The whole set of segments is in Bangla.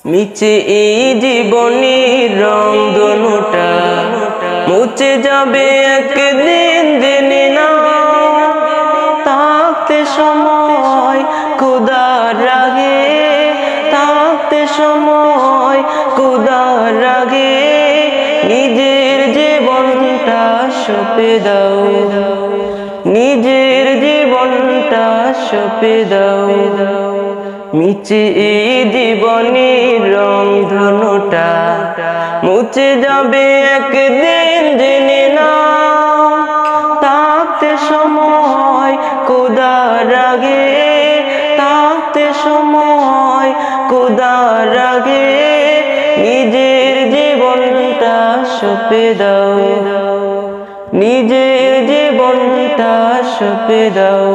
মিছে এই জীবনের রংধনুটা মুছে যাবে একদিন, জেনে নাও। থাকতে সময় খোদার রাগে, থাকতে সময় খোদার রাগে, নিজের জীবনটা সঁপে দাও, নিজের জীবনটা সঁপে দাও। মিছে এই জীবনের রংধনুটা মুছে যাবে একদিন, জেনে নাও। থাকতে সময় খোদার রাগে, থাকতে সময় খোদার রাগে, নিজের জীবনটা সঁপে দাও, নিজের জীবনটা সঁপে দাও।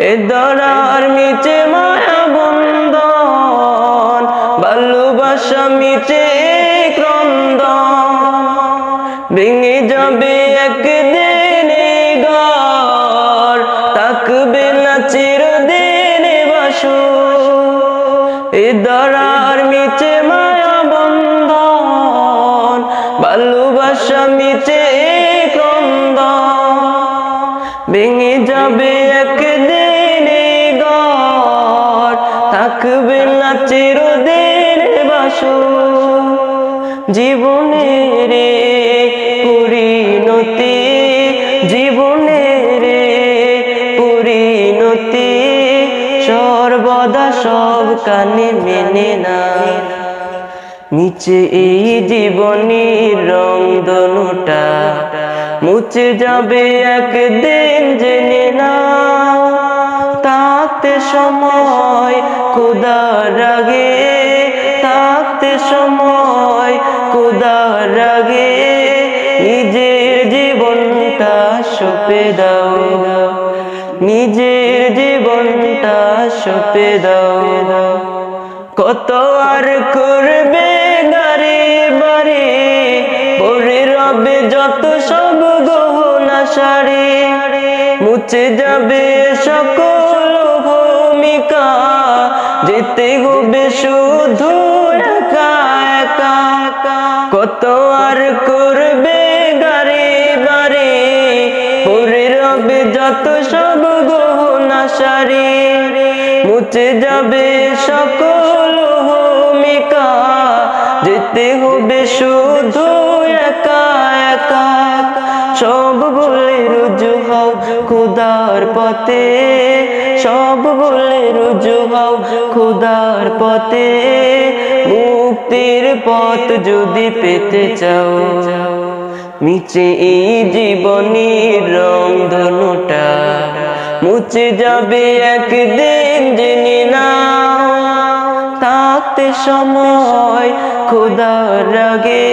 এ ধরার মিছে মায়া বন্ধন, ভালোবাসা মিছে ক্রন্দন, ভেঙে যাবে একদিন ঘর, থাকবে না চিরদিন বাসর। এ ধরার মিছে মায়া বন্ধন, ভালোবাসা মিছে ক্রন্দন, ভেঙে যাবে একদিন ঘর, থাকবে না চিরদিন বাসর। জীবনের পরিণতি, জীবনের পরিণতি সর্বদা সব কানে মেনে না। মিছে এই জীবনের রংধনুটা মুছে যাবে একদিন, জেনে নাও। থাকতে সময় খোদার রাগে, থাকতে সময় খোদার রাগে, নিজের জীবনটা সঁপে দাও, নিজের জীবনটা সঁপে দাও। কত আর করবে গারে বারে, পরে রবে যত সব গহনা সারে, মুছে যাবে সকল ভূমিকা, যেতে হবে শুধু একা একা। কত আর করবে গারে বারে, পরে রবে যত সব গহনা সারে, মুছে যাবে সকল ভূমিকা, যেতে হবে শুধু একা একা। সব বলে রুজু হও খোদার পথে, সব বলে রুজু হও খোদার পথে, মুক্তির পথ যদি পেতে চাও। মিছে এই জীবনের রংধনুটা মুছে যাবে একদিন, জেনে নাও। থাকতে সময় খোদার রাগে,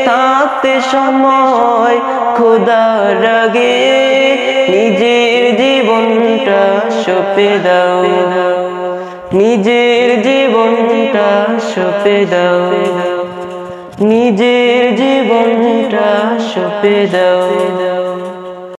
থাকতে সময় খোদার রাগে, নিজের জীবনটা সঁপে দাও, নিজের জীবনটা সঁপে দাও, নিজের জীবনটা সঁপে দাও।